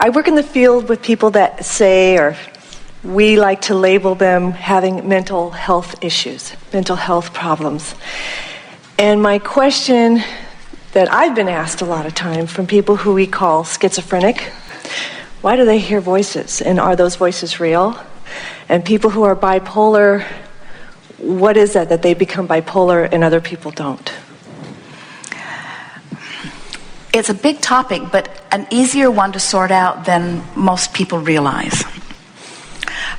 I work in the field with people that say, or we like to label them having mental health issues, mental health problems. And my question that I've been asked a lot of time from people who we call schizophrenic, why do they hear voices, and are those voices real? And people who are bipolar, what is that they become bipolar and other people don't? It's a big topic, but an easier one to sort out than most people realize.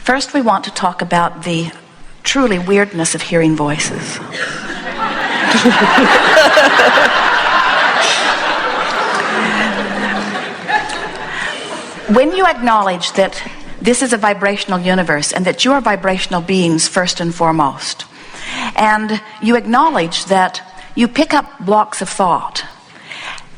First, we want to talk about the truly weirdness of hearing voices. When you acknowledge that this is a vibrational universe and that you are vibrational beings first and foremost, and you acknowledge that you pick up blocks of thought,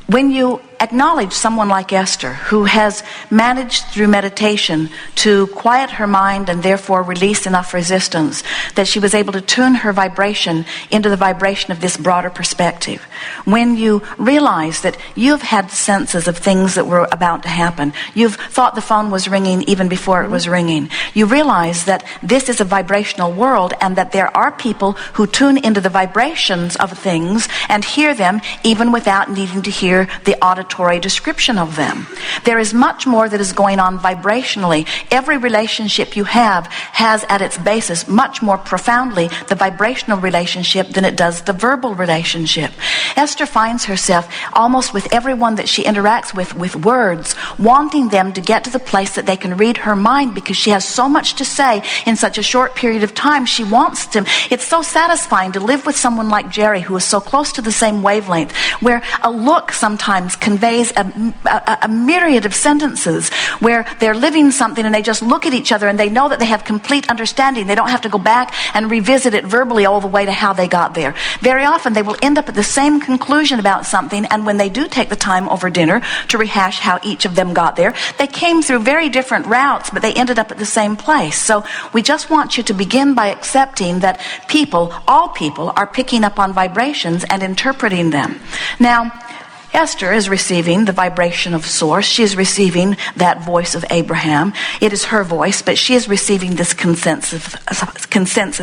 when you acknowledge someone like Esther, who has managed through meditation to quiet her mind and therefore release enough resistance that she was able to tune her vibration into the vibration of this broader perspective, when you realize that you've had senses of things that were about to happen, you've thought the phone was ringing even before it was ringing, you realize that this is a vibrational world and that there are people who tune into the vibrations of things and hear them even without needing to hear the auditory description of them. There is much more that is going on vibrationally. Every relationship you have has at its basis much more profoundly the vibrational relationship than it does the verbal relationship. Esther finds herself almost with everyone that she interacts with words, wanting them to get to the place that they can read her mind because she has so much to say in such a short period of time. She wants them. It's so satisfying to live with someone like Jerry, who is so close to the same wavelength, where a look sometimes conveys a myriad of sentences where they're living something and they just look at each other and they know that they have complete understanding. They don't have to go back and revisit it verbally all the way to how they got there. Very often they will end up at the same conclusion about something, and when they do take the time over dinner to rehash how each of them got there, they came through very different routes, but they ended up at the same place. So we just want you to begin by accepting that people, all people, are picking up on vibrations and interpreting them. Now, Esther is receiving the vibration of Source. She is receiving that voice of Abraham. It is her voice, but she is receiving this consensus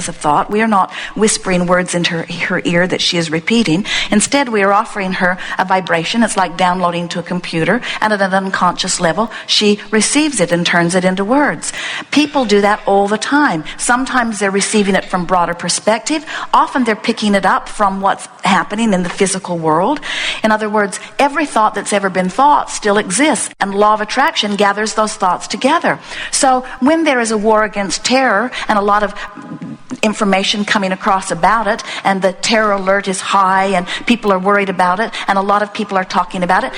of thought. We are not whispering words into her ear that she is repeating. Instead, we are offering her a vibration. It's like downloading to a computer, and at an unconscious level, she receives it and turns it into words. People do that all the time. Sometimes they're receiving it from broader perspective. Often they're picking it up from what's happening in the physical world. In other words, every thought that's ever been thought still exists, and law of attraction gathers those thoughts together. So when there is a war against terror and a lot of information coming across about it, and the terror alert is high and people are worried about it and a lot of people are talking about it,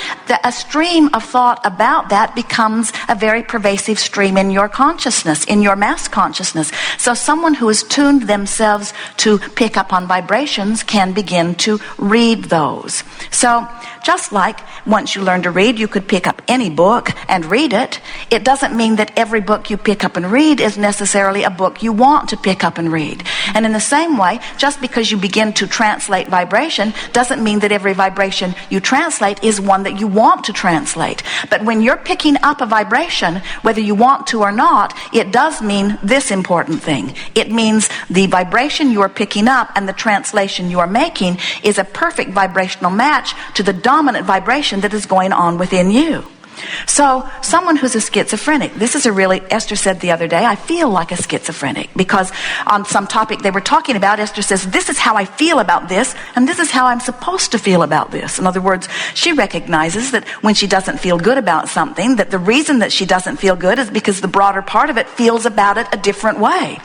a stream of thought about that becomes a very pervasive stream in your consciousness, in your mass consciousness. So someone who has tuned themselves to pick up on vibrations can begin to read those. So just like once you learn to read, you could pick up any book and read it. It doesn't mean that every book you pick up and read is necessarily a book you want to pick up and read. And in the same way, just because you begin to translate vibration doesn't mean that every vibration you translate is one that you want to translate. But when you're picking up a vibration, whether you want to or not, it does mean this important thing. It means the vibration you are picking up and the translation you are making is a perfect vibrational match to the dominant vibration that is going on within you. So someone who's a schizophrenic, this is a really, Esther said the other day, I feel like a schizophrenic, because on some topic they were talking about, Esther says, this is how I feel about this, and this is how I'm supposed to feel about this. In other words, she recognizes that when she doesn't feel good about something, that the reason that she doesn't feel good is because the broader part of it feels about it a different way.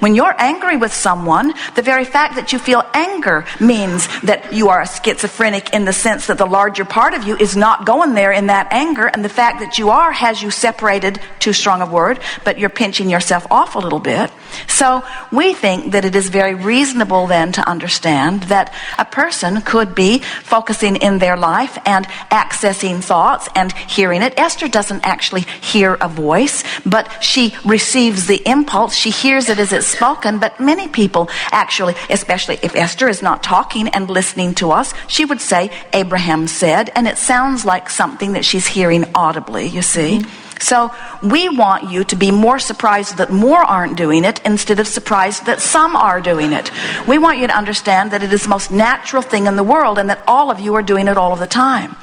When you're angry with someone, the very fact that you feel anger means that you are a schizophrenic in the sense that the larger part of you is not going there in that anger, and the fact that you are has you separated, too strong a word, but you're pinching yourself off a little bit. So we think that it is very reasonable then to understand that a person could be focusing in their life and accessing thoughts and hearing it. Esther doesn't actually hear a voice, but she receives the impulse. She hears it as it's spoken, but many people actually, especially if Esther is not talking and listening to us, she would say, Abraham said, and it sounds like something that she's hearing audibly, you see. So we want you to be more surprised that more aren't doing it instead of surprised that some are doing it. We want you to understand that it is the most natural thing in the world and that all of you are doing it all of the time.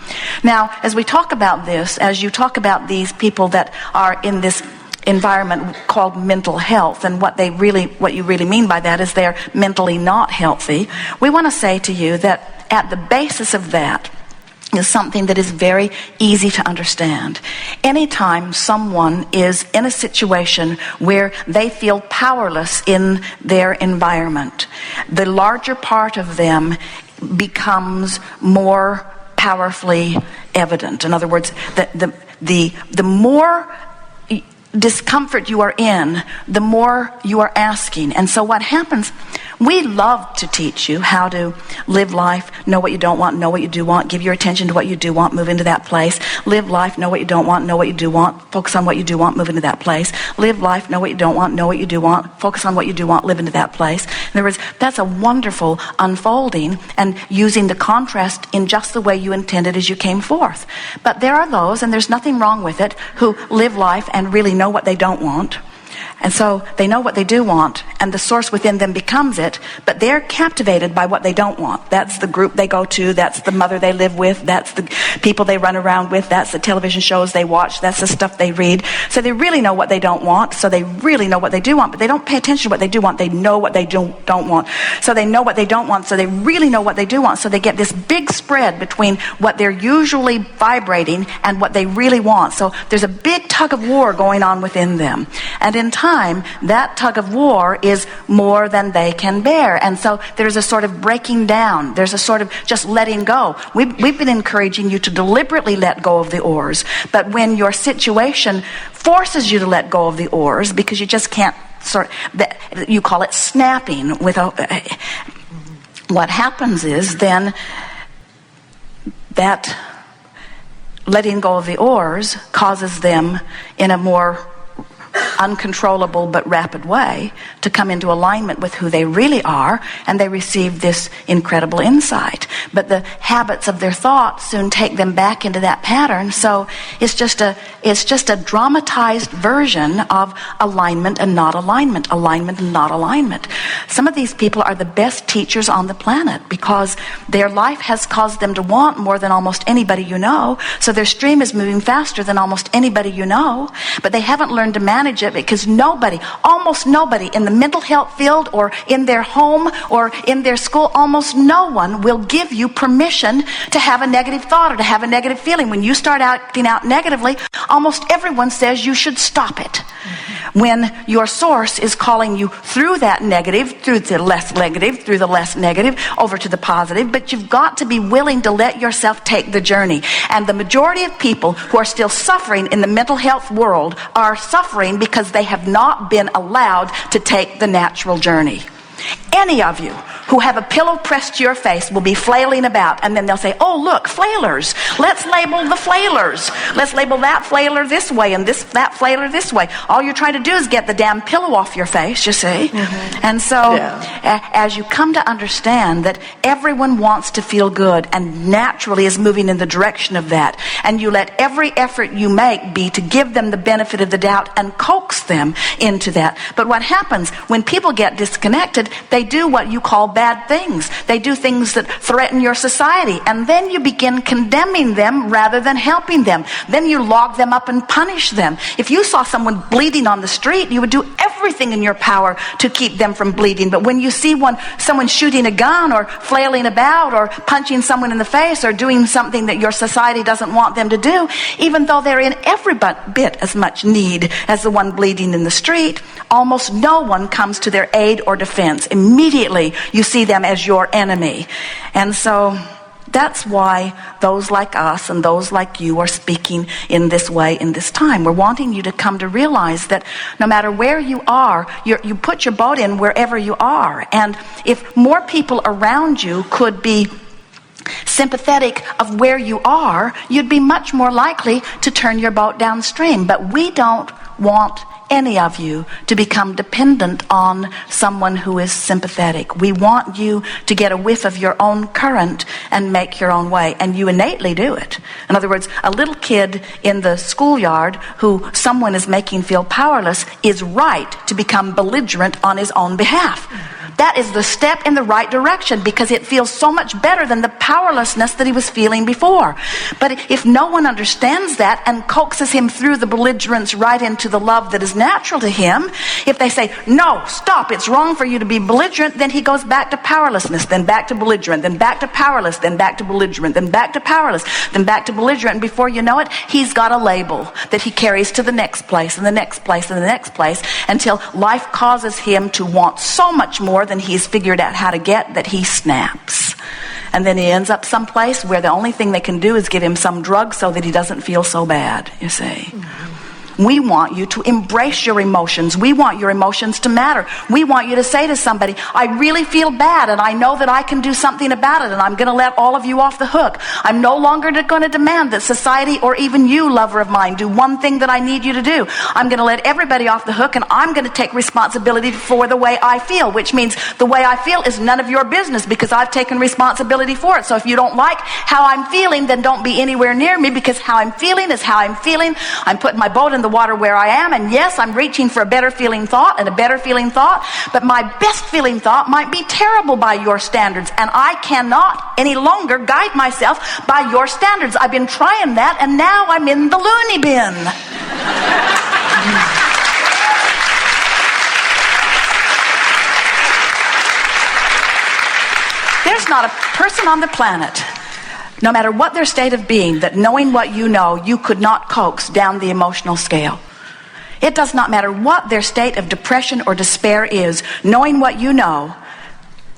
Now, as we talk about this, as you talk about these people that are in this environment called mental health, and what you really mean by that is they're mentally not healthy, we want to say to you that at the basis of that is something that is very easy to understand. Anytime someone is in a situation where they feel powerless in their environment, the larger part of them becomes more powerfully evident. In other words, the more discomfort you are in, the more you are asking. And so what happens, we love to teach you how to live life, know what you don't want, know what you do want, give your attention to what you do want, move into that place. Live life, know what you don't want, know what you do want, focus on what you do want, move into that place. Live life, know what you don't want, know what you do want, focus on what you do want, live into that place. In other words, that's a wonderful unfolding and using the contrast in just the way you intended as you came forth. But there are those, and there's nothing wrong with it, who live life and really know what they don't want. And so they know what they do want, and the source within them becomes it, but they're captivated by what they don't want. That's the group they go to, that's the mother they live with, that's the people they run around with, that's the television shows they watch, that's the stuff they read. So they really know what they don't want, so they really know what they do want, but they don't pay attention to what they do want. They know what they don't want. So they know what they don't want, so they really know what they do want. So they get this big spread between what they're usually vibrating and what they really want. So there's a big tug of war going on within them. And in time, that tug of war is more than they can bear. And so there's a sort of breaking down. There's a sort of just letting go. We've been encouraging you to deliberately let go of the oars. But when your situation forces you to let go of the oars, because you just can't you call it snapping. What happens is then that letting go of the oars causes them in a more uncontrollable but rapid way to come into alignment with who they really are, and they receive this incredible insight. But the habits of their thought soon take them back into that pattern. So it's just a dramatized version of alignment and not alignment, alignment and not alignment. Some of these people are the best teachers on the planet because their life has caused them to want more than almost anybody you know. So their stream is moving faster than almost anybody you know, but they haven't learned to manage it because almost nobody in the mental health field or in their home or in their school, almost no one will give you permission to have a negative thought or to have a negative feeling. When you start acting out negatively, almost everyone says you should stop it. When your source is calling you through that negative, through the less negative, over to the positive, but you've got to be willing to let yourself take the journey. And the majority of people who are still suffering in the mental health world are suffering because they have not been allowed to take the natural journey. Any of you who have a pillow pressed to your face will be flailing about, and then they'll say, oh, look, flailers. Let's label the flailers. Let's label that flailer this way and that flailer this way. All you're trying to do is get the damn pillow off your face, you see. Mm-hmm. And so as you come to understand that everyone wants to feel good and naturally is moving in the direction of that, and you let every effort you make be to give them the benefit of the doubt and coax them into that. But what happens when people get disconnected, they do what you call bad things. They do things that threaten your society, and then you begin condemning them rather than helping them. Then you log them up and punish them. If you saw someone bleeding on the street, you would do everything in your power to keep them from bleeding. But when you see someone shooting a gun or flailing about or punching someone in the face or doing something that your society doesn't want them to do, even though they're in every bit as much need as the one bleeding in the street, almost no one comes to their aid or defense. Immediately you see them as your enemy. And so that's why those like us and those like you are speaking in this way in this time. We're wanting you to come to realize that no matter where you are, you put your boat in wherever you are. And if more people around you could be sympathetic of where you are, you'd be much more likely to turn your boat downstream. But we don't want any of you to become dependent on someone who is sympathetic. We want you to get a whiff of your own current and make your own way. And you innately do it. In other words, a little kid in the schoolyard who someone is making feel powerless is right to become belligerent on his own behalf. That is the step in the right direction because it feels so much better than the powerlessness that he was feeling before. But if no one understands that and coaxes him through the belligerence right into the love that is natural to him, if they say, no, stop, it's wrong for you to be belligerent, then he goes back to powerlessness, then back to belligerent, then back to powerless, then back to belligerent, then back to powerless, then back to belligerent. And before you know it, he's got a label that he carries to the next place and the next place and the next place until life causes him to want so much more than he's figured out how to get that he snaps. And then he ends up someplace where the only thing they can do is give him some drug so that he doesn't feel so bad, you see. We want you to embrace your emotions. We want your emotions to matter. We want you to say to somebody, I really feel bad and I know that I can do something about it and I'm going to let all of you off the hook. I'm no longer going to demand that society or even you, lover of mine, do one thing that I need you to do. I'm going to let everybody off the hook and I'm going to take responsibility for the way I feel, which means the way I feel is none of your business because I've taken responsibility for it. So if you don't like how I'm feeling, then don't be anywhere near me because how I'm feeling is how I'm feeling. I'm putting my boat in the water where I am, and yes, I'm reaching for a better feeling thought and a better feeling thought, but my best feeling thought might be terrible by your standards, and I cannot any longer guide myself by your standards. I've been trying that, and now I'm in the loony bin. There's not a person on the planet, no matter what their state of being, that knowing what you know, you could not coax down the emotional scale. It does not matter what their state of depression or despair is, knowing what you know,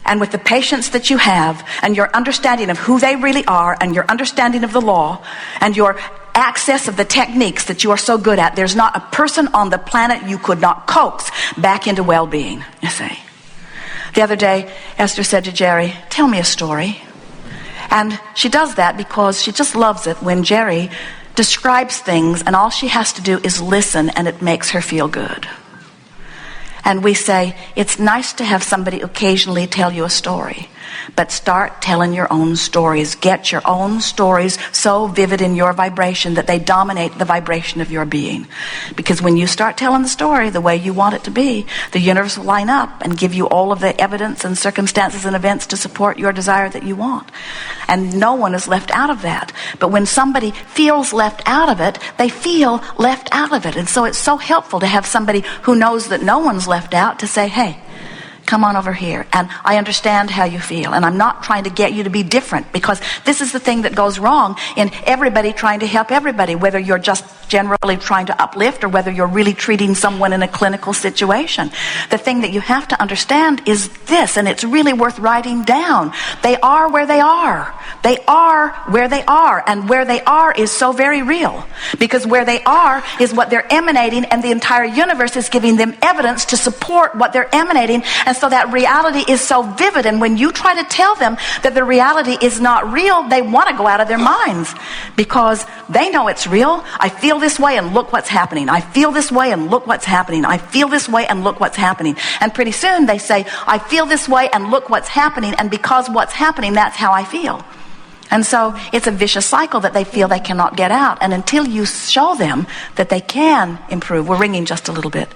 and with the patience that you have, and your understanding of who they really are, and your understanding of the law, and your access of the techniques that you are so good at, there's not a person on the planet you could not coax back into well-being, you see. The other day, Esther said to Jerry, tell me a story. And she does that because she just loves it when Jerry describes things and all she has to do is listen and it makes her feel good. And we say, it's nice to have somebody occasionally tell you a story, but start telling your own stories. Get your own stories so vivid in your vibration that they dominate the vibration of your being. Because when you start telling the story the way you want it to be, the universe will line up and give you all of the evidence and circumstances and events to support your desire that you want. And no one is left out of that. But when somebody feels left out of it, they feel left out of it. And so it's so helpful to have somebody who knows that no one's left out to say, hey, come on over here, and I understand how you feel, and I'm not trying to get you to be different, because this is the thing that goes wrong in everybody trying to help everybody, whether you're just generally trying to uplift or whether you're really treating someone in a clinical situation. The thing that you have to understand is this, and it's really worth writing down. They are where they are. They are where they are, and where they are is so very real, because where they are is what they're emanating, and the entire universe is giving them evidence to support what they're emanating. And so that reality is so vivid, and when you try to tell them that the reality is not real, they want to go out of their minds because they know it's real. I feel this way and look what's happening. I feel this way and look what's happening. I feel this way and look what's happening. And pretty soon they say, I feel this way and look what's happening, and because what's happening, that's how I feel. And so it's a vicious cycle that they feel they cannot get out. And until you show them that they can improve, we're ringing just a little bit,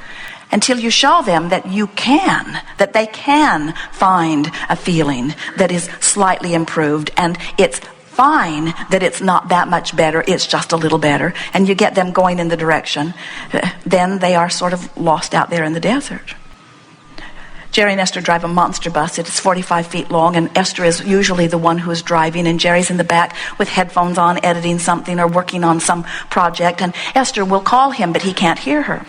until you show them that you can, that they can find a feeling that is slightly improved, and it's fine that it's not that much better, it's just a little better, and you get them going in the direction, then they are sort of lost out there in the desert. Jerry and Esther drive a monster bus. It is 45 feet long, and Esther is usually the one who is driving, and Jerry's in the back with headphones on, editing something or working on some project, and Esther will call him, but he can't hear her.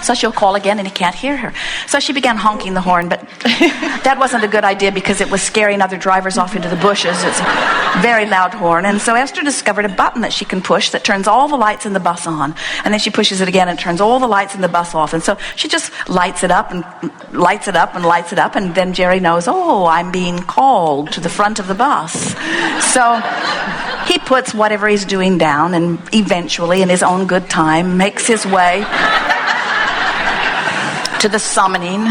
So she'll call again and he can't hear her. So she began honking the horn, but that wasn't a good idea because it was scaring other drivers off into the bushes. It's a very loud horn. And so Esther discovered a button that she can push that turns all the lights in the bus on. And then she pushes it again and turns all the lights in the bus off. And so she just lights it up and lights it up and lights it up. And then Jerry knows, oh, I'm being called to the front of the bus. So he puts whatever he's doing down and eventually, in his own good time, makes his way to the summoning.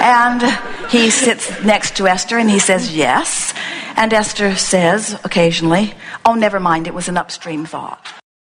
And he sits next to Esther and he says, yes. And Esther says occasionally, oh, never mind, it was an upstream thought.